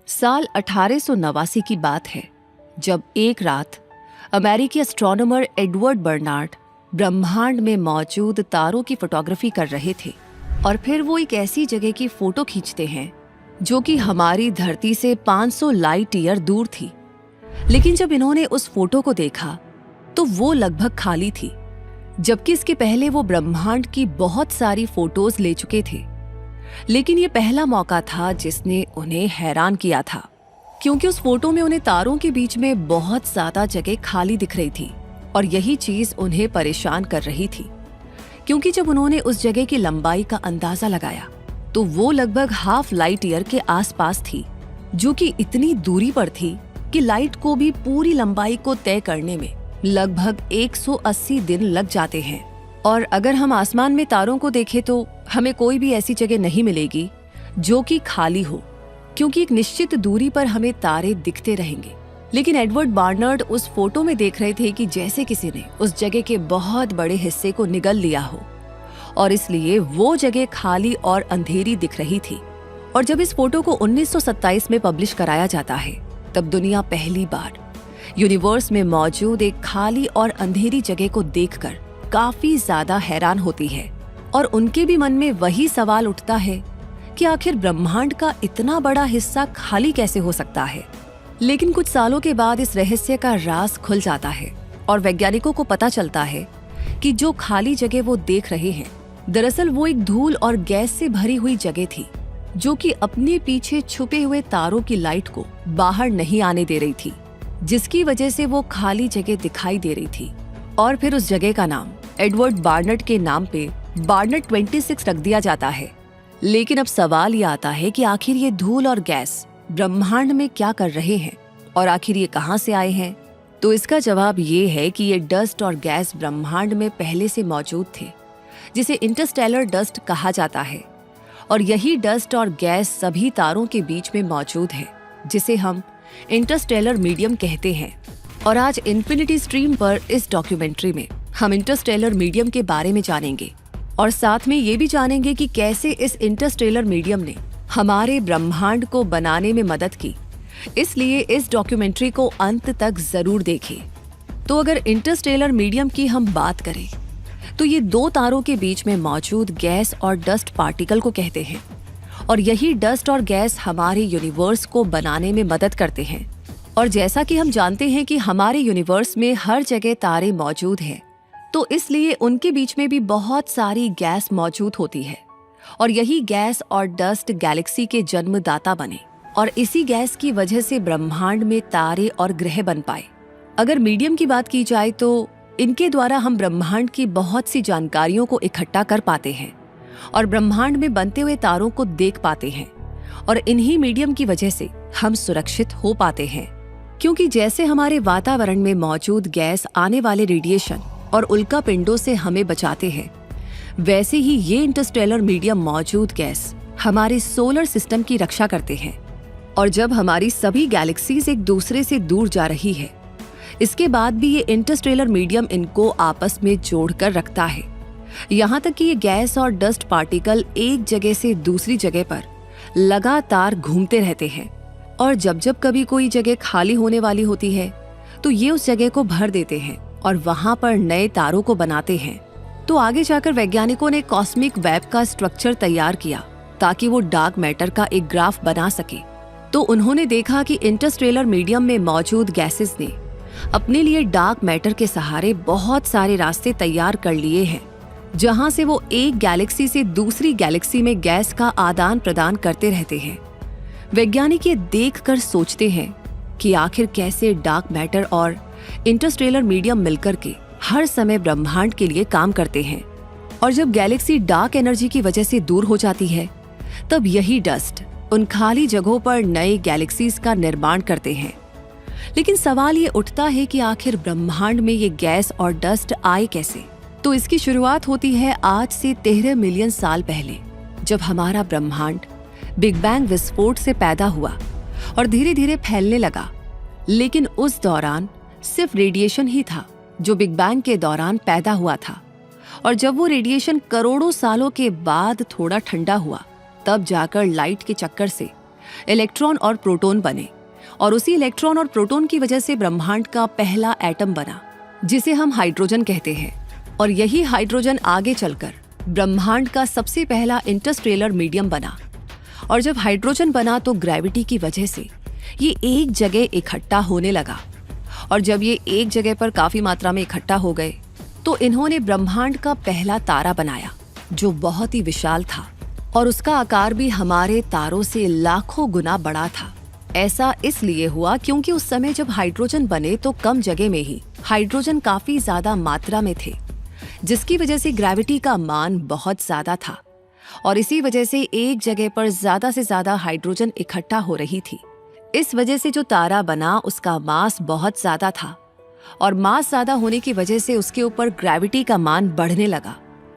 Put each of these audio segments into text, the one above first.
साल 1889 की बात है, जब एक रात अमेरिकी एस्ट्रोनॉमर एडवर्ड बर्नार्ड ब्रह्मांड में मौजूद तारों की फोटोग्राफी कर रहे थे। और फिर वो एक ऐसी जगह की फोटो खींचते हैं जो कि हमारी धरती से 500 लाइट ईयर दूर थी। लेकिन जब इन्होंने उस फोटो को देखा तो वो लगभग खाली थी, जबकि इसके पहले वो ब्रह्मांड की बहुत सारी फोटोज ले चुके थे। लेकिन ये पहला मौका था जिसने उन्हें हैरान किया था, क्योंकि उस फोटो में उन्हें तारों के बीच में बहुत ज्यादा जगह खाली दिख रही थी। और यही चीज उन्हें परेशान कर रही थी, क्योंकि जब उन्होंने उस जगह की लंबाई का अंदाजा लगाया तो वो लगभग हाफ लाइट ईयर के आसपास थी, जो कि इतनी दूरी पर थी कि लाइट को भी पूरी लंबाई को तय करने में लगभग 180 दिन लग जाते हैं। और अगर हम आसमान में तारों को देखें तो हमें कोई भी ऐसी जगह नहीं मिलेगी जो कि खाली हो, क्योंकि एक निश्चित दूरी पर हमें तारे दिखते रहेंगे। लेकिन एडवर्ड बर्नार्ड उस फोटो में देख रहे थे कि जैसे किसी ने उस जगह के बहुत बड़े हिस्से को निगल लिया हो, और इसलिए वो जगह खाली और अंधेरी दिख रही थी। और जब इस फोटो को 1927 में पब्लिश कराया जाता है, तब दुनिया पहली बार यूनिवर्स में मौजूद एक खाली और अंधेरी जगह को देखकर काफी ज्यादा हैरान होती है। और उनके भी मन में वही सवाल उठता है कि आखिर ब्रह्मांड का इतना बड़ा हिस्सा खाली कैसे हो सकता है। लेकिन कुछ सालों के बाद इस रहस्य का राज खुल जाता है और वैज्ञानिकों को पता चलता है कि जो खाली जगह वो देख रहे हैं, दरअसल वो एक धूल और गैस से भरी हुई जगह थी, जो कि अपने पीछे छुपे हुए तारों की लाइट को बाहर नहीं आने दे रही थी, जिसकी वजह से वो खाली जगह दिखाई दे रही थी। और फिर उस जगह का नाम एडवर्ड बार्नर्ड के नाम पे बार्नर्ड 26 रख दिया जाता है। लेकिन अब सवाल ये आता है कि आखिर ये धूल और गैस ब्रह्मांड में क्या कर रहे हैं और आखिर ये कहां से आए हैं? तो इसका जवाब ये है कि ये डस्ट और गैस ब्रह्मांड में पहले से मौजूद थे, जिसे इंटरस्टेलर डस्ट कहा जाता है। और यही डस्ट और गैस सभी तारों के बीच में मौजूद है, जिसे हम इंटरस्टेलर मीडियम कहते हैं। और आज इन्फिनिटी स्ट्रीम पर इस डॉक्यूमेंट्री में हम इंटरस्टेलर मीडियम के बारे में जानेंगे, और साथ में ये भी जानेंगे कि कैसे इस इंटरस्टेलर मीडियम ने हमारे ब्रह्मांड को बनाने में मदद की। इसलिए इस डॉक्यूमेंट्री को अंत तक जरूर देखें। तो अगर इंटरस्टेलर मीडियम की हम बात करें तो ये दो तारों के बीच में मौजूद गैस और डस्ट पार्टिकल को कहते हैं। और यही डस्ट और गैस हमारे यूनिवर्स को बनाने में मदद करते हैं। और जैसा कि हम जानते हैं कि हमारे यूनिवर्स में हर जगह तारे मौजूद हैं, तो इसलिए उनके बीच में भी बहुत सारी गैस मौजूद होती है। और यही गैस और डस्ट गैलेक्सी के जन्मदाता बने, और इसी गैस की वजह से ब्रह्मांड में तारे और ग्रह बन पाए। अगर मीडियम की बात की जाए तो इनके द्वारा हम ब्रह्मांड की बहुत सी जानकारियों को इकट्ठा कर पाते हैं और ब्रह्मांड में बनते हुए तारों को देख पाते हैं। और इन्हीं मीडियम की वजह से हम सुरक्षित हो पाते हैं, क्योंकि जैसे हमारे वातावरण में मौजूद गैस आने वाले रेडिएशन और उल्का पिंडों से हमें बचाते हैं, वैसे ही ये इंटरस्टेलर मीडियम मौजूद गैस हमारे सोलर सिस्टम की रक्षा करते हैं। और जब हमारी सभी गैलेक्सीज एक दूसरे से दूर जा रही है, इसके बाद भी ये इंटरस्टेलर मीडियम इनको आपस में जोड़कर रखता है। यहाँ तक कि ये गैस और डस्ट पार्टिकल एक जगह से दूसरी जगह पर लगातार घूमते रहते हैं। और जब जब कभी कोई जगह खाली होने वाली होती है तो ये उस जगह को भर देते हैं और वहां पर नए तारों को बनाते हैं। तो आगे जाकर वैज्ञानिकों ने कॉस्मिक वेब का स्ट्रक्चर तैयार किया ताकि वो डार्क मैटर का एक ग्राफ बना सके। तो उन्होंने देखा कि इंटरस्टेलर मीडियम में मौजूद गैसेस ने अपने लिए डार्क मैटर के सहारे बहुत सारे रास्ते तैयार कर लिए हैं, जहां से वो एक गैलेक्सी से दूसरी गैलेक्सी में गैस का आदान प्रदान करते रहते हैं। वैज्ञानिक ये देखकर सोचते हैं कि आखिर कैसे डार्क मैटर और इंटरस्टेलर मीडियम मिलकर के हर समय ब्रह्मांड के लिए काम करते हैं। और जब गैलेक्सी डार्क एनर्जी की वजह से दूर हो जाती है, तब यही डस्ट उन खाली जगहों पर नए गैलेक्सीज का निर्माण करते हैं। लेकिन सवाल ये उठता है कि आखिर ब्रह्मांड में ये गैस और डस्ट आए कैसे? तो इसकी शुरुआत होती है आज से 13 मिलियन साल पहले, जब हमारा ब्रह्मांड बिग बैंग विस्फोट से पैदा हुआ और धीरे धीरे फैलने लगा। लेकिन उस दौरान सिर्फ रेडिएशन ही था जो बिग बैंग के दौरान पैदा हुआ था। और जब वो रेडिएशन करोड़ों सालों के बाद थोड़ा ठंडा हुआ, तब जाकर लाइट के चक्कर से इलेक्ट्रॉन और प्रोटॉन बने और उसी इलेक्ट्रॉन और प्रोटॉन की वजह से ब्रह्मांड का पहला एटम बना, जिसे हम हाइड्रोजन कहते हैं। और यही हाइड्रोजन आगे चलकर ब्रह्मांड का सबसे पहला इंटरस्टेलर मीडियम बना। और जब हाइड्रोजन बना तो ग्रेविटी की वजह से ये एक जगह इकट्ठा होने लगा, और जब ये एक जगह पर काफी मात्रा में इकट्ठा हो गए तो इन्होंने ब्रह्मांड का पहला तारा बनाया, जो बहुत ही विशाल था और उसका आकार भी हमारे तारों से लाखों गुना बड़ा था। ऐसा इसलिए हुआ क्योंकि उस समय जब हाइड्रोजन बने तो कम जगह में ही हाइड्रोजन काफी ज्यादा मात्रा में थे, जिसकी वजह से ग्रेविटी का मान बहुत ज्यादा था और इसी वजह से एक जगह पर ज्यादा से ज्यादा हाइड्रोजन इकट्ठा हो रही थी। इस वजह से जो तारा बना उसका मास बहुत ज्यादा था और मास ज्यादा होने की वजह से उसके ऊपर ग्रेविटी का मान बढ़ने लगा,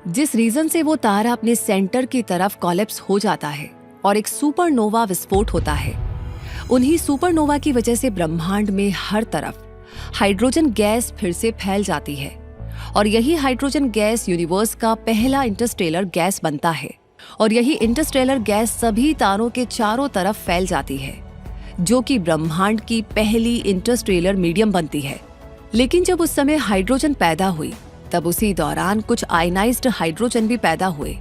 जिस रीजन से वो तारा अपने सेंटर की तरफ कोलैप्स हो जाता है और एक सुपरनोवा विस्फोट होता है। उन्हीं सुपरनोवा की वजह से ब्रह्मांड में हर तरफ हाइड्रोजन गैस फिर से फैल जाती है और यही हाइड्रोजन गैस यूनिवर्स का पहला इंटरस्टेलर गैस बनता है और यही इंटरस्टेलर गैस सभी तारों के चारों तरफ फैल जाती है, जो कि ब्रह्मांड की पहली इंटरस्टेलर मीडियम बनती है। लेकिन जब उस समय हाइड्रोजन पैदा हुई तब उसी दौरान कुछ आयनाइज्ड हाइड्रोजन भी पैदा हुए,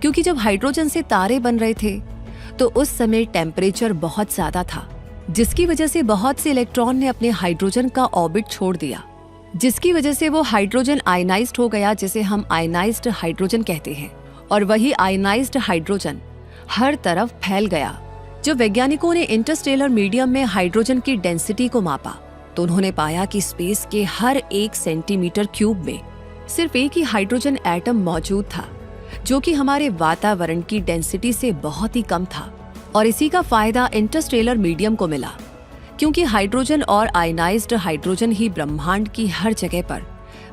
क्योंकि जब हाइड्रोजन से तारे बन रहे थे तो उस समय टेम्परेचर बहुत ज्यादा था, जिसकी वजह से बहुत से इलेक्ट्रॉन ने अपने हाइड्रोजन का ऑर्बिट छोड़ दिया, जिसकी वजह से वो हाइड्रोजन आयनाइज्ड हो गया, जिसे हम आयनाइज्ड हाइड्रोजन कहते हैं। और वही आयनाइज्ड हाइड्रोजन हर तरफ फैल गया। जब वैज्ञानिकों ने इंटरस्टेलर मीडियम में हाइड्रोजन की डेंसिटी को मापा तो उन्होंने पाया कि स्पेस के हर 1 सेंटीमीटर क्यूब में सिर्फ एक ही हाइड्रोजन एटम मौजूद था, जो कि हमारे वातावरण की डेंसिटी से बहुत ही कम था। और इसी का फायदा इंटरस्टेलर मीडियम को मिला, क्योंकि हाइड्रोजन और आयनाइज्ड हाइड्रोजन ही ब्रह्मांड की हर जगह पर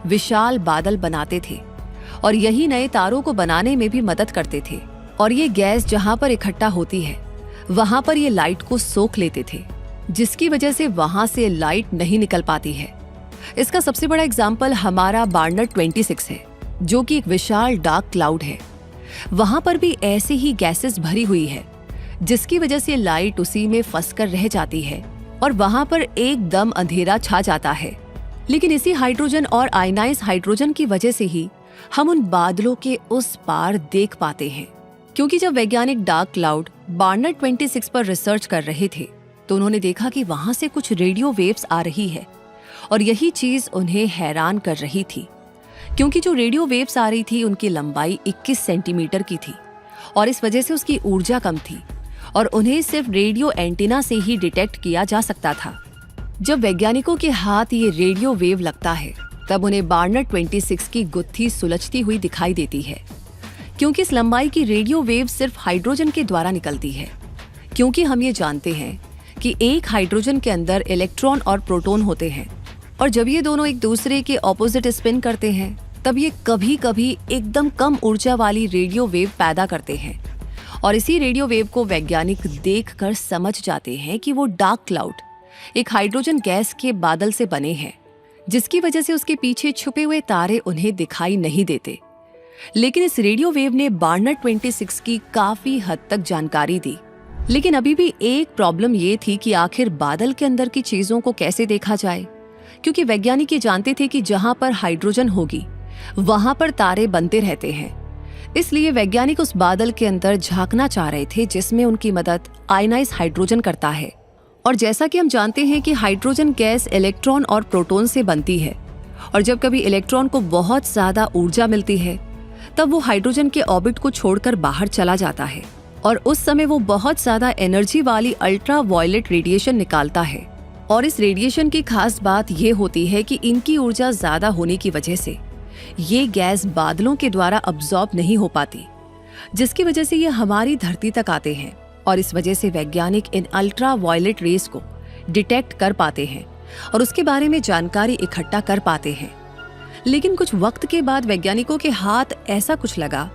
विशाल बादल बनाते थे और यही नए तारों को बनाने में भी मदद करते थे। और ये गैस जहां पर इकट्ठा होती है वहां पर ये लाइट को सोख लेते थे, जिसकी वजह से वहां से लाइट नहीं निकल पाती है। इसका सबसे बड़ा एग्जाम्पल हमारा बार्नर्ड 26 है, जो कि एक विशाल डार्क क्लाउड है। वहां पर भी ऐसे ही गैसेस भरी हुई है, जिसकी वजह से लाइट उसी में फंसकर रह जाती है और वहां पर एकदम अंधेरा छा जाता है। लेकिन इसी हाइड्रोजन और आयनाइज्ड हाइड्रोजन की वजह से ही हम उन बादलों के उस पार देख पाते हैं, क्योंकि जब वैज्ञानिक डार्क क्लाउड बार्नर्ड 26 पर रिसर्च कर रहे थे तो उन्होंने देखा कि वहां से कुछ रेडियो वेव्स आ रही है और यही चीज उन्हें हैरान कर रही थी, क्योंकि जो रेडियो वेव्स आ रही थी उनकी लंबाई 21 सेंटीमीटर की थी और इस वजह से उसकी ऊर्जा कम थी और उन्हें सिर्फ रेडियो एंटीना से ही डिटेक्ट किया जा सकता था। जब वैज्ञानिकों के हाथ ये रेडियो वेव लगता है तब उन्हें बार्नर्ड 26 की गुत्थी सुलझती हुई दिखाई देती है, क्योंकि इस लंबाई की रेडियो वेव सिर्फ हाइड्रोजन के द्वारा निकलती है। क्योंकि हम ये जानते हैं कि एक हाइड्रोजन के अंदर इलेक्ट्रॉन और प्रोटॉन होते हैं और जब ये दोनों एक दूसरे के ऑपोजिट स्पिन करते हैं तब ये कभी कभी एकदम कम ऊर्जा वाली रेडियो वेव पैदा करते हैं और इसी रेडियो वेव को वैज्ञानिक देखकर समझ जाते हैं कि वो डार्क क्लाउड एक हाइड्रोजन गैस के बादल से बने हैं, जिसकी वजह से उसके पीछे छुपे हुए तारे उन्हें दिखाई नहीं देते। लेकिन इस रेडियो वेव ने बार्नर्ड 26 की काफी हद तक जानकारी दी। लेकिन अभी भी एक प्रॉब्लम ये थी कि आखिर बादल के अंदर की चीजों को कैसे देखा जाए, क्योंकि वैज्ञानिक ये जानते थे कि जहां पर हाइड्रोजन होगी वहां पर तारे बनते रहते हैं। इसलिए वैज्ञानिक उस बादल के अंदर झांकना चाह रहे थे जिसमें उनकी मदद आयनाइज्ड हाइड्रोजन करता है। और जैसा कि हम जानते हैं कि हाइड्रोजन गैस इलेक्ट्रॉन और प्रोटॉन से बनती है और जब कभी इलेक्ट्रॉन को बहुत ज्यादा ऊर्जा मिलती है तब वो हाइड्रोजन के ऑर्बिट को छोड़कर बाहर चला जाता है और उस समय वो बहुत ज्यादा एनर्जी वाली अल्ट्रा वायलेट रेडिएशन निकालता है। और इस रेडिएशन की खास बात ये होती है कि इनकी ऊर्जा ज्यादा होने की वजह से ये गैस बादलों के द्वारा अब्सॉर्ब नहीं हो पाती, जिसकी वजह से ये हमारी धरती तक आते हैं और इस वजह से वैज्ञानिक इन अल्ट्रा वायलेट रेस को डिटेक्ट कर पाते हैं और उसके बारे में जानकारी इकट्ठा कर पाते हैं। लेकिन कुछ वक्त के बाद वैज्ञानिकों के हाथ ऐसा कुछ लगा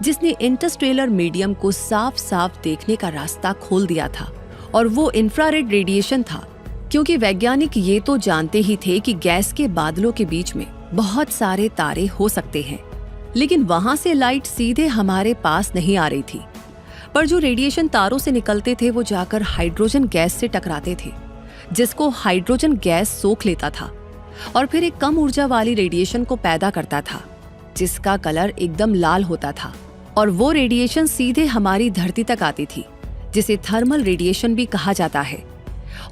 जिसने इंटरस्टेलर मीडियम को साफ साफ देखने का रास्ता खोल दिया था और वो इंफ्रारेड रेडिएशन था। क्योंकि वैज्ञानिक ये तो जानते ही थे कि गैस के बादलों के बीच में बहुत सारे तारे हो सकते हैं, लेकिन वहां से लाइट सीधे हमारे पास नहीं आ रही थी, पर जो रेडिएशन तारों से निकलते थे वो जाकर हाइड्रोजन गैस से टकराते थे, जिसको हाइड्रोजन गैस सोख लेता था और फिर एक कम ऊर्जा वाली रेडिएशन को पैदा करता था, जिसका कलर एकदम लाल होता था। और वो रेडिएशन सीधे हमारी धरती तक आती थी, जिसे थर्मल रेडिएशन भी कहा जाता है।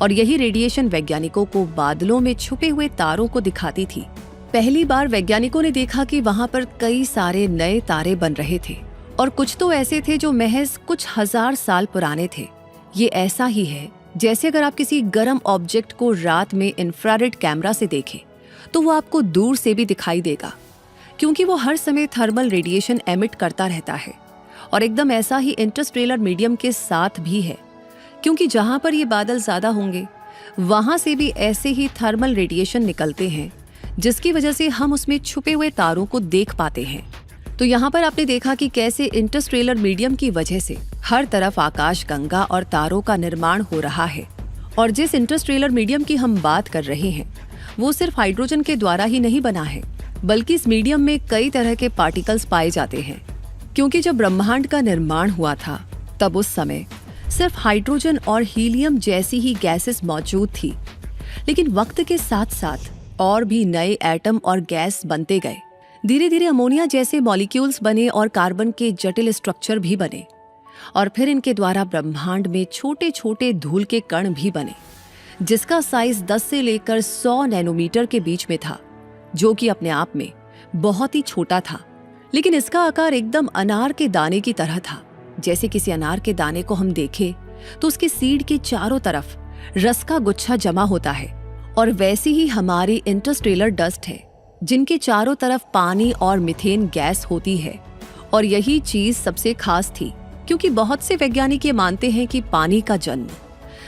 और यही रेडिएशन वैज्ञानिकों को बादलों में छुपे हुए तारों को दिखाती थी। पहली बार वैज्ञानिकों ने देखा कि वहां पर कई सारे नए तारे बन रहे थे और कुछ तो ऐसे थे जो महज कुछ हजार साल पुराने थे। ये ऐसा ही है जैसे अगर आप किसी गर्म ऑब्जेक्ट को रात में इंफ्रारेड कैमरा से देखें तो वो आपको दूर से भी दिखाई देगा, क्योंकि वो हर समय थर्मल रेडिएशन एमिट करता रहता है। और एकदम ऐसा ही इंटरस्टेलर मीडियम के साथ भी है, क्योंकि जहां पर ये बादल ज्यादा होंगे वहां से भी ऐसे ही थर्मल रेडिएशन निकलते हैं, जिसकी वजह से हम उसमें छुपे हुए तारों को देख पाते हैं। तो यहाँ पर आपने देखा कि कैसे इंटरस्टेलर मीडियम की वजह से हर तरफ आकाश गंगा और तारों का निर्माण हो रहा है। और जिस इंटरस्टेलर मीडियम की हम बात कर रहे हैं वो सिर्फ हाइड्रोजन के द्वारा ही नहीं बना है, बल्कि इस मीडियम में कई तरह के पार्टिकल्स पाए जाते हैं। क्योंकि जब ब्रह्मांड का निर्माण हुआ था तब उस समय सिर्फ हाइड्रोजन और हीलियम जैसी ही गैसेस मौजूद थी, लेकिन वक्त के साथ साथ और भी नए एटम और गैस बनते गए। धीरे धीरे अमोनिया जैसे मॉलिक्यूल्स बने और कार्बन के जटिल स्ट्रक्चर भी बने, और फिर इनके द्वारा ब्रह्मांड में छोटे छोटे धूल के कण भी बने, जिसका साइज 10 से लेकर 100 नैनोमीटर के बीच में था, जो कि अपने आप में बहुत ही छोटा था। लेकिन इसका आकार एकदम अनार के दाने की तरह था। जैसे किसी अनार के दाने को हम देखें तो उसके सीड के चारों तरफ रस का गुच्छा जमा होता है, और वैसी ही हमारी इंटरस्टेलर डस्ट है, जिनके चारों तरफ पानी और मीथेन गैस होती है। और यही चीज सबसे खास थी, क्योंकि बहुत से वैज्ञानिक ये मानते हैं कि पानी का जन्म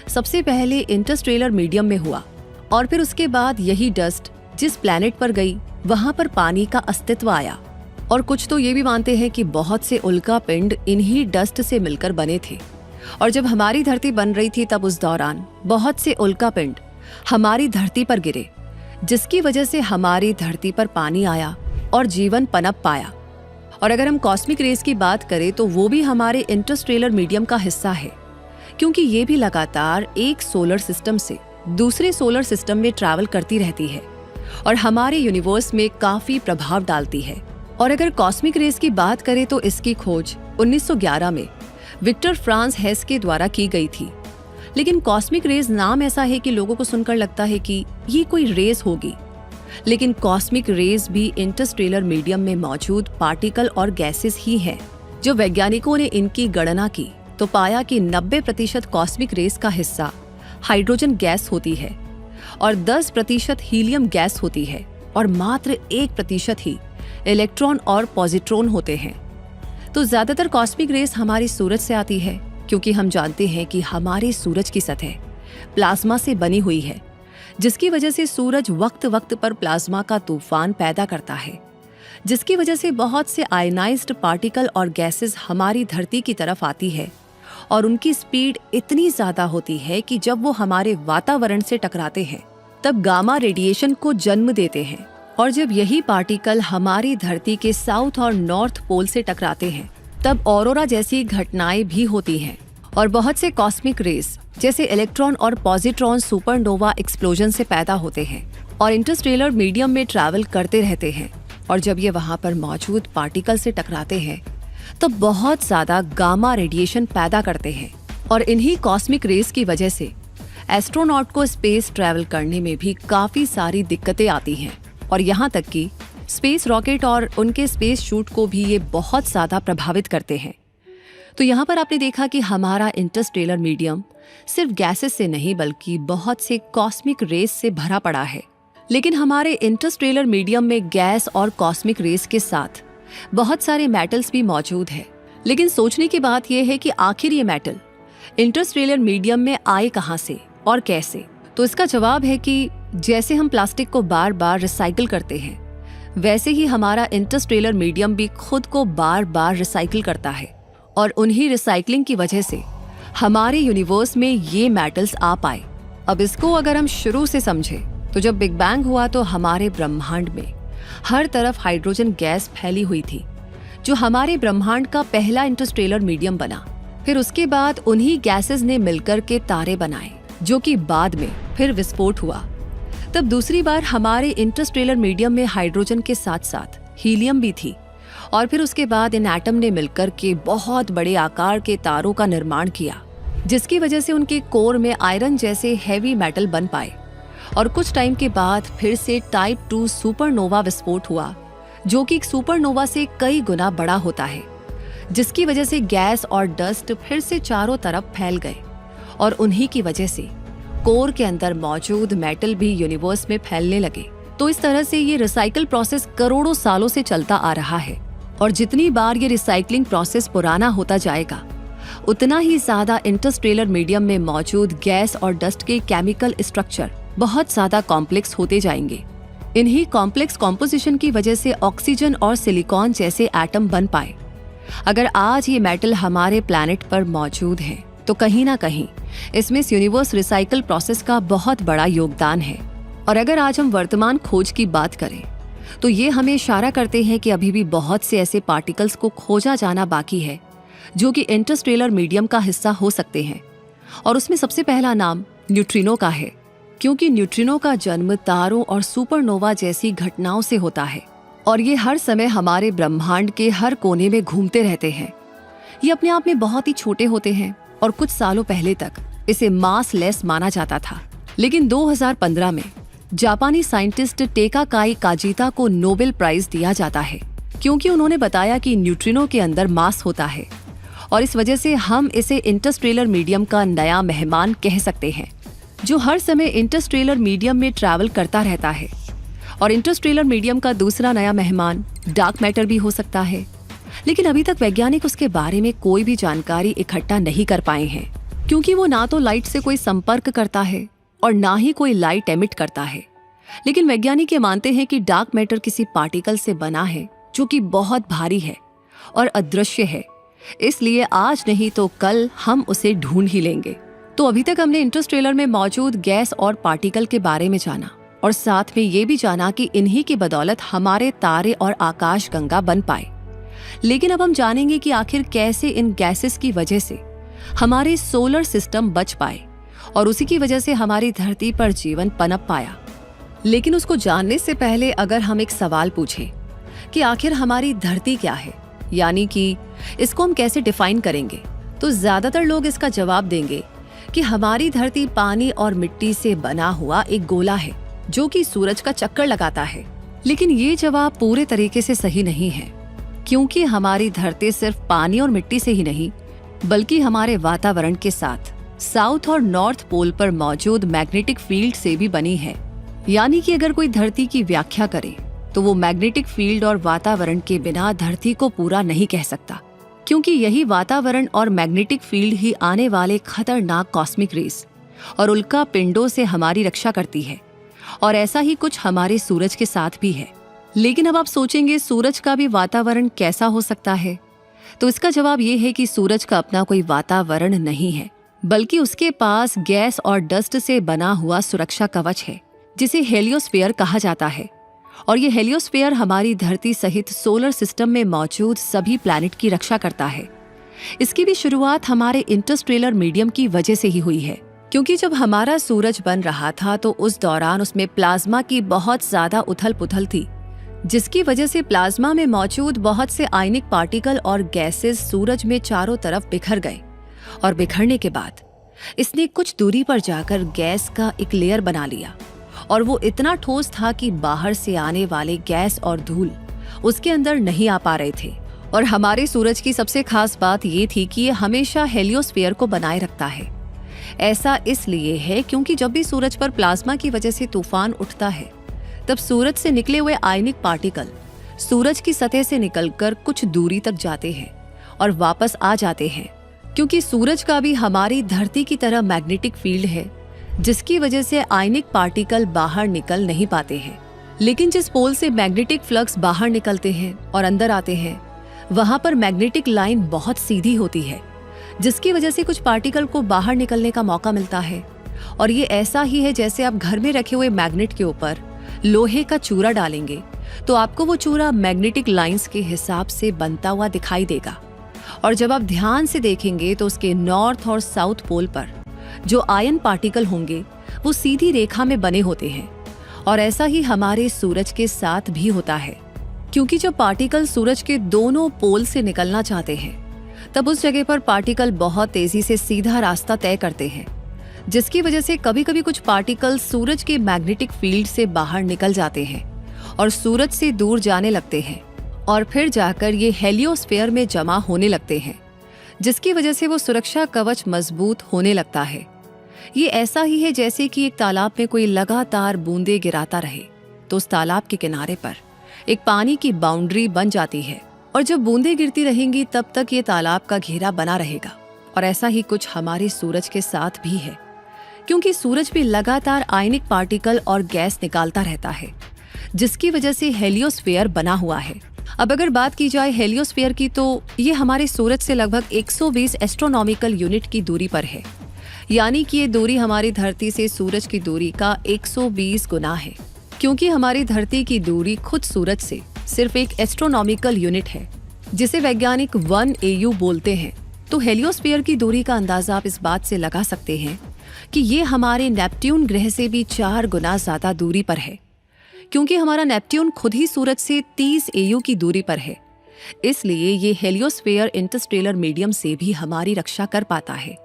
सबसे पहले इंटरस्टेलर मीडियम में हुआ, और फिर उसके बाद यही डस्ट जिस प्लैनेट पर गई वहां पर पानी का अस्तित्व आया। और कुछ तो ये भी मानते हैं कि बहुत से उल्का पिंड इन्हीं डस्ट से मिलकर बने थे, और जब हमारी धरती बन रही थी तब उस दौरान बहुत से उल्का पिंड हमारी धरती पर गिरे, जिसकी वजह से हमारी धरती पर पानी आया और जीवन पनप पाया। और अगर हम कॉस्मिक रेज की बात करें तो वो भी हमारे इंटरस्टेलर मीडियम का हिस्सा है, क्योंकि ये भी लगातार एक सोलर सिस्टम से दूसरे सोलर सिस्टम में ट्रैवल करती रहती है और हमारे यूनिवर्स में काफी प्रभाव डालती है। और अगर कॉस्मिक रेज की बात करें तो इसकी खोज 1911 में विक्टर फ्रांस हेस के द्वारा की गई थी। लेकिन कॉस्मिक रेज नाम ऐसा है कि लोगों को सुनकर लगता है कि ये कोई रेज होगी, लेकिन कॉस्मिक रेज भी इंटरस्टेलर मीडियम में मौजूद पार्टिकल और गैसेस ही हैं। जो वैज्ञानिकों ने इनकी गणना की तो पाया कि 90% कॉस्मिक रेज का हिस्सा हाइड्रोजन गैस होती है और 10% हीलियम गैस होती है, और मात्र 1% ही इलेक्ट्रॉन और पॉजिट्रॉन होते हैं। तो ज्यादातर कॉस्मिक रेज हमारी सूरज से आती है, क्योंकि हम जानते हैं कि हमारे सूरज की सतह प्लाज्मा से बनी हुई है, जिसकी वजह से सूरज वक्त वक्त पर प्लाज्मा का तूफान पैदा करता है, जिसकी वजह से बहुत से आयनाइज्ड पार्टिकल और गैसेस हमारी धरती की तरफ आती है, और उनकी स्पीड इतनी ज्यादा होती है कि जब वो हमारे वातावरण से टकराते हैं तब गामा रेडिएशन को जन्म देते हैं। और जब यही पार्टिकल हमारी धरती के साउथ और नॉर्थ पोल से टकराते हैं तब ऑरोरा जैसी घटनाएं भी होती हैं। और बहुत से कॉस्मिक रेज जैसे इलेक्ट्रॉन और पॉजिट्रॉन सुपरनोवा एक्सप्लोजन से पैदा होते हैं और इंटरस्टेलर मीडियम में ट्रैवल करते रहते हैं। और जब ये वहां पर मौजूद पार्टिकल से टकराते हैं तो बहुत ज्यादा गामा रेडिएशन पैदा करते हैं। और इन्हीं कॉस्मिक रेज की वजह से एस्ट्रोनॉट को स्पेस ट्रैवल करने में भी काफी सारी दिक्कतें आती हैं, और यहाँ तक कि स्पेस रॉकेट और उनके स्पेस शूट को भी ये बहुत ज्यादा प्रभावित करते हैं। तो यहाँ पर आपने देखा कि हमारा इंटरस्टेलर मीडियम सिर्फ गैसेस से नहीं बल्कि बहुत से कॉस्मिक रेस से भरा पड़ा है। लेकिन हमारे इंटरस्टेलर मीडियम में गैस और कॉस्मिक रेस के साथ बहुत सारे मेटल्स भी मौजूद है। लेकिन सोचने की बात यह है कि आखिर ये मेटल इंटरस्टेलर मीडियम में आए कहाँ से और कैसे? तो इसका जवाब है कि जैसे हम प्लास्टिक को बार बार रिसाइकिल करते हैं, वैसे ही हमारा इंटरस्टेलर मीडियम भी खुद को बार बार रिसाइकिल करता है, और उन्हीं रिसाइकलिंग की वजह से हमारे यूनिवर्स में ये मेटल्स आ पाए। अब इसको अगर हम शुरू से समझें तो जब बिग बैंग हुआ तो हमारे ब्रह्मांड में हर तरफ हाइड्रोजन गैस फैली हुई थी, जो हमारे ब्रह्मांड का पहला इंटरस्टेलर मीडियम बना, फिर उसके बाद उन्हीं गैसेस ने मिलकर के तारे बनाए, जो कि बाद में फिर विस्फोट हुआ। तब दूसरी बार हमारे इंटरस्टेलर मीडियम में हाइड्रोजन के साथ साथ हीलियम भी थी, और फिर उसके बाद इन एटम ने मिलकर के बहुत बड़े आकार के तारों का निर्माण किया, जिसकी वजह से उनके कोर में आयरन जैसे हैवी मेटल बन पाए। और कुछ टाइम के बाद फिर से टाइप 2 सुपरनोवा विस्फोट हुआ, जो कि एक सुपरनोवा से कई गुना बड़ा होता है, जिसकी वजह से गैस और डस्ट फिर से चारों तरफ फैल गए, और उन्हीं की वजह से कोर के अंदर मौजूद मेटल भी यूनिवर्स में फैलने लगे। तो इस तरह से ये रिसाइकल प्रोसेस करोड़ों सालों से चलता आ रहा है, और जितनी बार ये रिसाइकलिंग प्रोसेस पुराना होता जाएगा, उतना ही ज्यादा इंटरस्टेलर मीडियम में मौजूद गैस और डस्ट के केमिकल स्ट्रक्चर बहुत ज्यादा कॉम्प्लेक्स होते जाएंगे। इन्हीं कॉम्प्लेक्स कॉम्पोजिशन की वजह से ऑक्सीजन और सिलिकॉन जैसे एटम बन पाए। अगर आज ये मेटल हमारे प्लैनेट पर मौजूद है, तो कहीं ना कहीं इसमें यूनिवर्स रिसाइकल प्रोसेस का बहुत बड़ा योगदान है। और अगर आज हम वर्तमान खोज की बात करें, तो ये हमें इशारा करते हैं कि अभी भी बहुत से ऐसे पार्टिकल्स को खोजा जाना बाकी है, जो कि इंटरस्टेलर मीडियम का हिस्सा हो सकते हैं। और उसमें सबसे पहला नाम न्यूट्रिनो का है, क्योंकि न्यूट्रिनो का जन्म तारों और सुपरनोवा जैसी घटनाओं से होता है, और ये हर समय हमारे ब्रह्मांड के हर कोने में घूमते रहते हैं। ये अपने आप में बहुत ही छोटे होते हैं, और कुछ सालों पहले तक इसे मास लेस माना जाता था। लेकिन 2015 में जापानी साइंटिस्ट टेकाकाई काजिता को नोबेल प्राइज दिया जाता है, क्योंकि उन्होंने बताया कि न्यूट्रिनो के अंदर मास होता है, और इस वजह से हम इसे इंटरस्टेलर मीडियम का नया मेहमान कह सकते हैं, जो हर समय इंटरस्टेलर मीडियम में ट्रैवल करता रहता है। और इंटरस्टेलर मीडियम का दूसरा नया मेहमान डार्क मैटर भी हो सकता है, लेकिन अभी तक वैज्ञानिक उसके बारे में कोई भी जानकारी इकट्ठा नहीं कर पाए हैं, क्योंकि वो ना तो लाइट से कोई संपर्क करता है और ना ही कोई लाइट एमिट करता है। लेकिन वैज्ञानिक ये मानते हैं कि डार्क मैटर किसी पार्टिकल से बना है, जो कि बहुत भारी है और अदृश्य है, इसलिए आज नहीं तो कल हम उसे ढूंढ ही लेंगे। तो अभी तक हमने इंटरस्टेलर में मौजूद गैस और पार्टिकल के बारे में जाना, और साथ में ये भी जाना कि इन्हीं की बदौलत हमारे तारे और आकाशगंगा बन पाए। लेकिन अब हम जानेंगे कि आखिर कैसे इन गैसेस की वजह से हमारे सोलर सिस्टम बच पाए, और उसी की वजह से हमारी धरती पर जीवन पनप पाया। लेकिन उसको जानने से पहले अगर हम एक सवाल पूछें कि आखिर हमारी धरती क्या है, यानी कि इसको हम कैसे डिफाइन करेंगे, तो ज्यादातर लोग इसका जवाब देंगे कि हमारी धरती पानी और मिट्टी से बना हुआ एक गोला है, जो कि सूरज का चक्कर लगाता है। लेकिन ये जवाब पूरे तरीके से सही नहीं है, क्योंकि हमारी धरती सिर्फ पानी और मिट्टी से ही नहीं, बल्कि हमारे वातावरण के साथ साउथ और नॉर्थ पोल पर मौजूद मैग्नेटिक फील्ड से भी बनी है। यानी कि अगर कोई धरती की व्याख्या करे, तो वो मैग्नेटिक फील्ड और वातावरण के बिना धरती को पूरा नहीं कह सकता, क्योंकि यही वातावरण और मैग्नेटिक फील्ड ही आने वाले खतरनाक कॉस्मिक रेस और उल्का पिंडों से हमारी रक्षा करती है। और ऐसा ही कुछ हमारे सूरज के साथ भी है। लेकिन अब आप सोचेंगे, सूरज का भी वातावरण कैसा हो सकता है? तो इसका जवाब ये है कि सूरज का अपना कोई वातावरण नहीं है, बल्कि उसके पास गैस और डस्ट से बना हुआ सुरक्षा कवच है, जिसे हेलियोस्फीयर कहा जाता है। और ये हेलियोस्फीयर हमारी धरती सहित सोलर सिस्टम में मौजूद सभी प्लैनेट की रक्षा करता है। इसकी भी शुरुआत हमारे इंटरस्टेलर मीडियम की वजह से ही हुई है, क्योंकि जब हमारा सूरज बन रहा था, तो उस दौरान उसमें प्लाज्मा की बहुत ज्यादा उथल पुथल थी, जिसकी वजह से प्लाज्मा में मौजूद बहुत से आयनिक पार्टिकल और गैसेस सूरज में चारों तरफ बिखर गए। और बिखरने के बाद इसने कुछ दूरी पर जाकर गैस का एक लेयर बना लिया, और वो इतना ठोस था कि बाहर से आने वाले गैस और धूल उसके अंदर नहीं आ पा रहे थे। और हमारे सूरज की सबसे खास बात ये थी कि ये हमेशा हेलियोस्फीयर को बनाए रखता है। ऐसा इसलिए है क्योंकि जब भी सूरज पर प्लाज्मा की वजह से तूफान उठता है, तब सूरज से निकले हुए आयनिक पार्टिकल सूरज की सतह से निकलकर कुछ दूरी तक जाते हैं और वापस आ जाते हैं, क्योंकि सूरज का भी हमारी धरती की तरह मैग्नेटिक फील्ड है, जिसकी वजह से आयनिक पार्टिकल बाहर निकल नहीं पाते हैं। लेकिन जिस पोल से मैग्नेटिक फ्लक्स बाहर निकलते हैं और अंदर आते हैं, वहां पर मैग्नेटिक लाइन बहुत सीधी होती है, जिसकी वजह से कुछ पार्टिकल को बाहर निकलने का मौका मिलता है। और ये ऐसा ही है जैसे आप घर में रखे हुए मैग्नेट के ऊपर लोहे का चूरा डालेंगे, तो आपको वो चूरा मैग्नेटिक लाइंस के हिसाब से बनता हुआ दिखाई देगा। और जब आप ध्यान से देखेंगे तो उसके नॉर्थ और साउथ पोल पर जो आयन पार्टिकल होंगे वो सीधी रेखा में बने होते हैं। और ऐसा ही हमारे सूरज के साथ भी होता है, क्योंकि जब पार्टिकल सूरज के दोनों पोल से निकलना चाहते हैं तब उस जगह पर पार्टिकल बहुत तेजी से सीधा रास्ता तय करते हैं, जिसकी वजह से कभी कभी कुछ पार्टिकल सूरज के मैग्नेटिक फील्ड से बाहर निकल जाते हैं और सूरज से दूर जाने लगते हैं और फिर जाकर ये हेलियोस्फीयर में जमा होने लगते हैं, जिसकी वजह से वो सुरक्षा कवच मजबूत होने लगता है। ये ऐसा ही है जैसे कि एक तालाब में कोई लगातार बूंदे गिराता रहे तो उस तालाब के किनारे पर एक पानी की बाउंड्री बन जाती है और जब बूंदें गिरती रहेंगी तब तक ये तालाब का घेरा बना रहेगा। और ऐसा ही कुछ हमारे सूरज के साथ भी है, क्योंकि सूरज भी लगातार आयनिक पार्टिकल और गैस निकालता रहता है, जिसकी वजह से हेलियोस्फीयर बना हुआ है। अब अगर बात की जाए हेलियोस्फीयर की तो ये हमारे सूरज से लगभग 120 एस्ट्रोनॉमिकल यूनिट की दूरी पर है, यानी कि ये दूरी हमारी धरती से सूरज की दूरी का 120 गुना है। क्योंकि हमारी धरती की दूरी खुद सूरज से सिर्फ एक एस्ट्रोनॉमिकल यूनिट है, जिसे वैज्ञानिक 1 AU बोलते हैं, तो हेलियोस्फीयर की दूरी का अंदाजा आप इस बात से लगा सकते हैं कि ये हमारे नेपट्यून ग्रह से भी 4 गुना ज्यादा दूरी पर है। क्योंकि हमारा नेपट्यून खुद ही सूरज से 30 AU की दूरी पर है, इसलिए ये हेलियोस्फीयर इंटरस्टेलर मीडियम से भी हमारी रक्षा कर पाता है।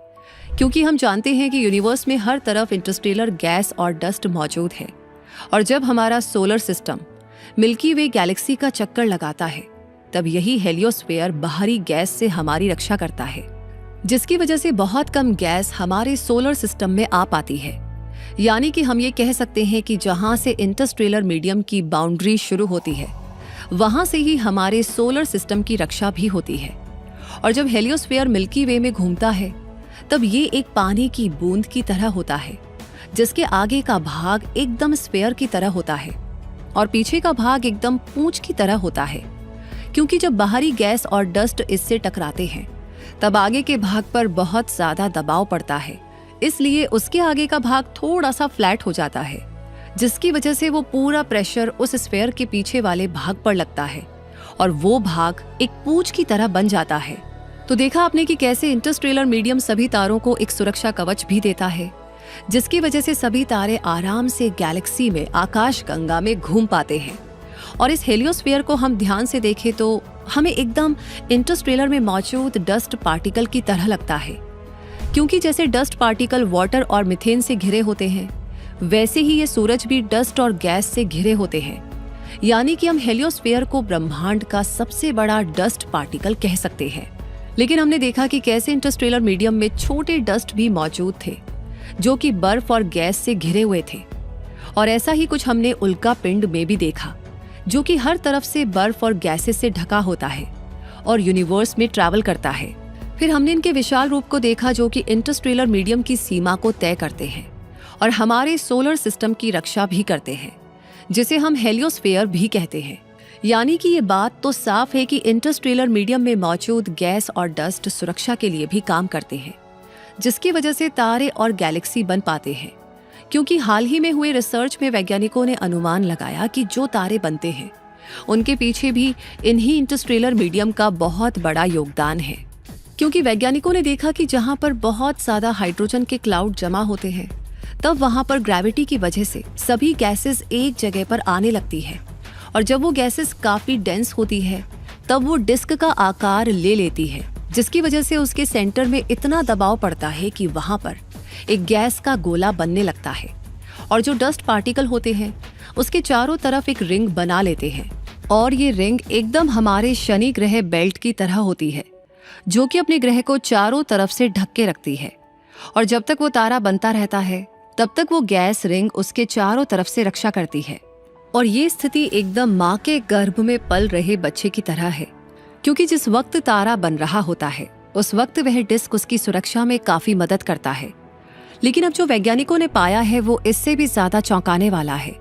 क्योंकि हम जानते हैं कि यूनिवर्स में हर तरफ इंटरस्टेलर गैस और डस्ट मौजूद है, और जब हमारा सोलर सिस्टम मिल्की वे गैलेक्सी का चक्कर लगाता है तब यही हेलियोस्फीयर बाहरी गैस से हमारी रक्षा करता है, जिसकी वजह से बहुत कम गैस हमारे सोलर सिस्टम में आ पाती है। यानी कि हम ये कह सकते हैं कि जहां से इंटरस्टेलर मीडियम की बाउंड्री शुरू होती है वहां से ही हमारे सोलर सिस्टम की रक्षा भी होती है। और जब हेलियोस्फीयर मिल्की वे में घूमता है तब ये एक पानी की बूंद की तरह होता है, जिसके आगे का भाग एकदम स्फीयर की तरह होता है और पीछे का भाग एकदम पूंछ की तरह होता है। क्योंकि जब बाहरी गैस और डस्ट इससे टकराते हैं तब आगे के भाग पर बहुत ज्यादा दबाव पड़ता है, इसलिए उसके आगे का भाग थोड़ा सा फ्लैट हो जाता है, जिसकी वजह से वो पूरा प्रेशर उस स्फीयर के पीछे वाले भाग पर लगता है और वो भाग एक पूंछ की तरह बन जाता है। तो देखा आपने कि कैसे इंटरस्टेलर मीडियम सभी तारों को एक सुरक्षा कवच भी देता है, जिसकी वजह से सभी तारे आराम से गैलेक्सी में आकाश गंगा में घूम पाते हैं। और इस हेलियोस्फीयर को हम ध्यान से देखें तो हमें एकदम इंटरस्टेलर में मौजूद डस्ट पार्टिकल की तरह लगता है। क्योंकि जैसे डस्ट पार्टिकल वाटर और मीथेन से घिरे होते हैं, वैसे ही ये सूरज भी डस्ट और गैस से घिरे होते हैं। यानी कि हम हेलियोस्फीयर को ब्रह्मांड का सबसे बड़ा डस्ट पार्टिकल कह सकते हैं। लेकिन हमने देखा कि कैसे इंटरस्टेलर मीडियम में छोटे डस्ट भी मौजूद थे, जो कि बर्फ और गैस से घिरे हुए थे। और ऐसा ही कुछ हमने उल्का पिंड में भी देखा, जो कि हर तरफ से बर्फ और गैसेस से ढका होता है और यूनिवर्स में ट्रैवल करता है। फिर हमने इनके विशाल रूप को देखा, जो कि इंटरस्टेलर मीडियम की सीमा को तय करते हैं और हमारे सोलर सिस्टम की रक्षा भी करते हैं, जिसे हम हेलियोस्फीयर भी कहते हैं। यानी कि ये बात तो साफ है कि इंटरस्टेलर मीडियम में मौजूद गैस और डस्ट सुरक्षा के लिए भी काम करते हैं, जिसकी वजह से तारे और गैलेक्सी बन पाते हैं। क्योंकि हाल ही में हुए रिसर्च में वैज्ञानिकों ने अनुमान लगाया कि जो तारे बनते हैं उनके पीछे भी इन्हीं इंटरस्टेलर मीडियम का बहुत बड़ा योगदान है। क्योंकि वैज्ञानिकों ने देखा कि जहां पर बहुत ज्यादा हाइड्रोजन के क्लाउड जमा होते हैं तब वहां पर ग्रेविटी की वजह से सभी गैसेस एक जगह पर आने लगती है, और जब वो गैसेस काफी डेंस होती है तब वो डिस्क का आकार ले लेती है, जिसकी वजह से उसके सेंटर में इतना दबाव पड़ता है कि वहां पर एक गैस का गोला बनने लगता है। और जो डस्ट पार्टिकल होते हैं उसके चारों तरफ एक रिंग बना लेते हैं, और ये रिंग एकदम हमारे शनि ग्रह बेल्ट की तरह होती है, जो कि अपने ग्रह को चारों तरफ से ढक के रखती है। और जब तक वो तारा बनता रहता है तब तक वो गैस रिंग उसके चारों तरफ से रक्षा करती है। और ये स्थिति एकदम माँ के गर्भ में पल रहे बच्चे की तरह है, क्योंकि जिस वक्त तारा बन रहा होता है उस वक्त वह डिस्क उसकी सुरक्षा में काफी मदद करता है। लेकिन अब जो वैज्ञानिकों ने पाया है वो इससे भी ज्यादा चौंकाने वाला है,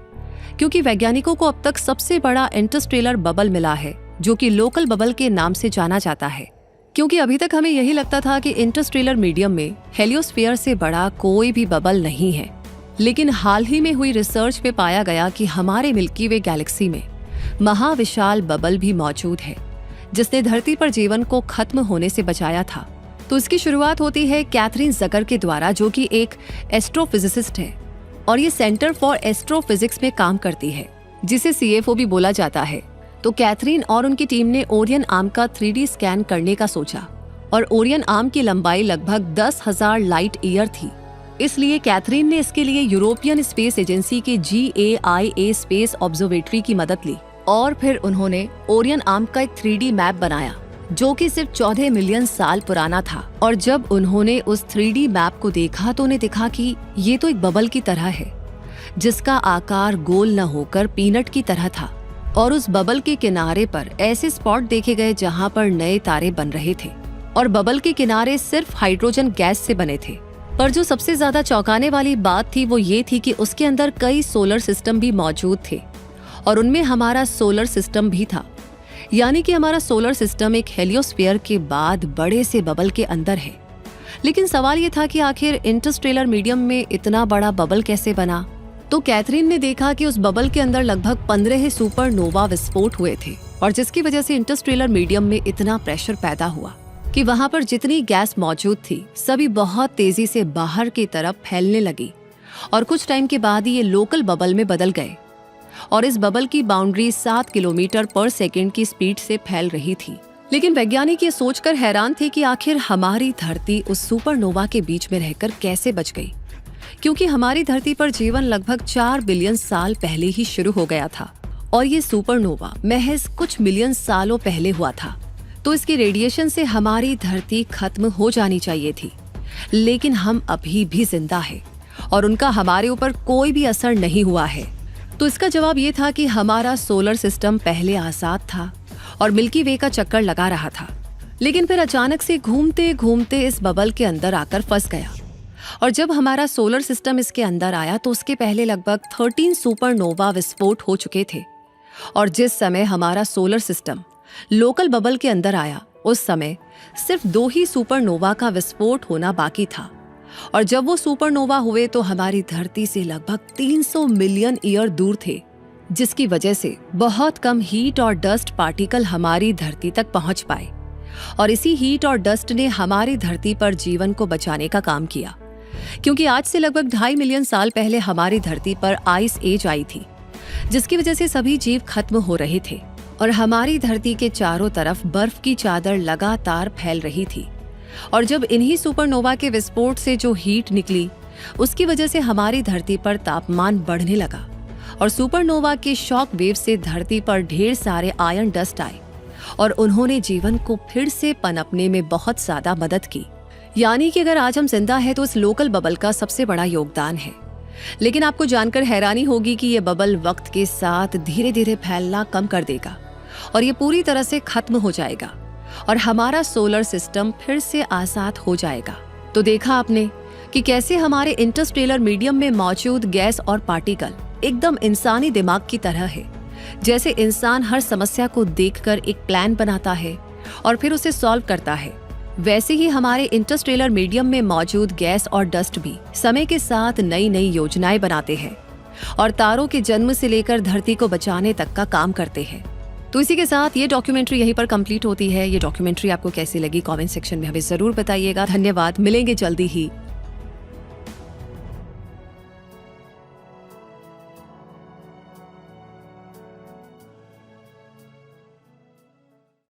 क्योंकि वैज्ञानिकों को अब तक सबसे बड़ा इंटरस्टेलर बबल मिला है, जो कि लोकल बबल के नाम से जाना जाता है। क्योंकि अभी तक हमें यही लगता था कि इंटरस्टेलर मीडियम में हेलियोस्फीयर से बड़ा कोई भी बबल नहीं है, लेकिन हाल ही में हुई रिसर्च में पाया गया कि हमारे मिल्की वे गैलेक्सी में महाविशाल बबल भी मौजूद है, जिसने धरती पर जीवन को खत्म होने से बचाया था। तो इसकी शुरुआत होती है कैथरीन जकर के द्वारा, जो कि एक एस्ट्रोफिजिसिस्ट है और ये सेंटर फॉर एस्ट्रोफिजिक्स में काम करती है, जिसे CFO भी बोला जाता है। तो कैथरीन और उनकी टीम ने ओरियन आर्म का 3D स्कैन करने का सोचा और ओरियन आर्म की लंबाई लगभग 10,000 लाइट ईयर थी। इसलिए कैथरीन ने इसके लिए यूरोपियन स्पेस एजेंसी के GAIA स्पेस ऑब्जर्वेटरी की मदद ली और फिर उन्होंने ओरियन आर्म का एक 3D मैप बनाया, जो कि सिर्फ 14 मिलियन साल पुराना था। और जब उन्होंने उस 3D मैप को देखा तो उन्हें दिखा कि ये तो एक बबल की तरह है, जिसका आकार गोल न होकर पीनट की तरह था। और उस बबल के किनारे पर ऐसे स्पॉट देखे गए जहां पर नए तारे बन रहे थे और बबल के किनारे सिर्फ हाइड्रोजन गैस से बने थे। पर जो सबसे ज्यादा चौंकाने वाली बात थी वो ये थी कि उसके अंदर कई सोलर सिस्टम भी मौजूद थे और उनमें हमारा सोलर सिस्टम भी था। यानी कि हमारा सोलर सिस्टम एक हेलियोस्फीयर के बाद बड़े से बबल के अंदर है। लेकिन सवाल ये था कि आखिर इंटरस्टेलर मीडियम में इतना बड़ा बबल कैसे बना। तो कैथरीन ने देखा कि उस बबल के अंदर लगभग 15 सुपरनोवा विस्फोट हुए थे और जिसकी वजह से इंटरस्टेलर मीडियम में इतना प्रेशर पैदा हुआ कि वहां पर जितनी गैस मौजूद थी सभी बहुत तेजी से बाहर की तरफ फैलने लगी और कुछ टाइम के बाद ही ये लोकल बबल में बदल गए और इस बबल की बाउंड्री 7 किलोमीटर पर सेकेंड की स्पीड से फैल रही थी। लेकिन वैज्ञानिक ये सोचकर हैरान थे कि आखिर हमारी धरती उस सुपरनोवा के बीच में रहकर कैसे बच गई, क्योंकि हमारी धरती पर जीवन लगभग 4 बिलियन साल पहले ही शुरू हो गया था और ये सुपरनोवा महज कुछ मिलियन सालों पहले हुआ था। तो इसकी रेडिएशन से हमारी धरती खत्म हो जानी चाहिए थी, लेकिन हम अभी भी जिंदा है और उनका हमारे ऊपर कोई भी असर नहीं हुआ है। तो इसका जवाब ये था कि हमारा सोलर सिस्टम पहले आजाद था और मिल्की वे का चक्कर लगा रहा था, लेकिन फिर अचानक से घूमते घूमते इस बबल के अंदर आकर फंस गया। और जब हमारा सोलर सिस्टम इसके अंदर आया तो उसके पहले लगभग 13 सुपरनोवा विस्फोट हो चुके थे और जिस समय हमारा सोलर सिस्टम लोकल बबल के अंदर आया उस समय सिर्फ 2 ही सुपरनोवा का विस्फोट होना बाकी था। और जब वो सुपरनोवा हुए तो हमारी धरती से लगभग 300 मिलियन ईयर दूर थे, जिसकी वजह से बहुत कम हीट और डस्ट पार्टिकल हमारी धरती तक पहुंच पाए और इसी हीट और डस्ट ने हमारी धरती पर जीवन को बचाने का काम किया, क्योंकि आज से लगभग 2.5 मिलियन साल पहले हमारी धरती पर आइस एज आई थी, जिसकी वजह से सभी जीव खत्म हो रहे थे और हमारी धरती के चारों तरफ बर्फ की चादर लगातार फैल रही थी। और जब इन्हीं सुपरनोवा के विस्फोट से जो हीट निकली उसकी वजह से हमारी धरती पर तापमान बढ़ने लगा और सुपरनोवा के शॉक वेव से धरती पर ढेर सारे आयरन डस्ट आए और उन्होंने जीवन को फिर से पनपने में बहुत ज्यादा मदद की। यानी कि अगर आज हम जिंदा है तो इस लोकल बबल का सबसे बड़ा योगदान है। लेकिन आपको जानकर हैरानी होगी कि ये बबल वक्त के साथ धीरे धीरे फैलना कम कर देगा और ये पूरी तरह से खत्म हो जाएगा और हमारा सोलर सिस्टम फिर से आजाद हो जाएगा। तो देखा आपने कि कैसे हमारे इंटरस्टेलर मीडियम में मौजूद गैस और पार्टिकल एकदम इंसानी दिमाग की तरह है। जैसे इंसान हर समस्या को देखकर एक प्लान बनाता है और फिर उसे सॉल्व करता है, वैसे ही हमारे इंटरस्टेलर मीडियम में मौजूद गैस और डस्ट भी समय के साथ नई नई योजनाएं बनाते हैं और तारों के जन्म से लेकर धरती को बचाने तक का काम करते हैं। तो इसी के साथ ये डॉक्यूमेंट्री यहीं पर कंप्लीट होती है। ये डॉक्यूमेंट्री आपको कैसी लगी कमेंट सेक्शन में हमें जरूर बताइएगा। धन्यवाद, मिलेंगे जल्दी ही।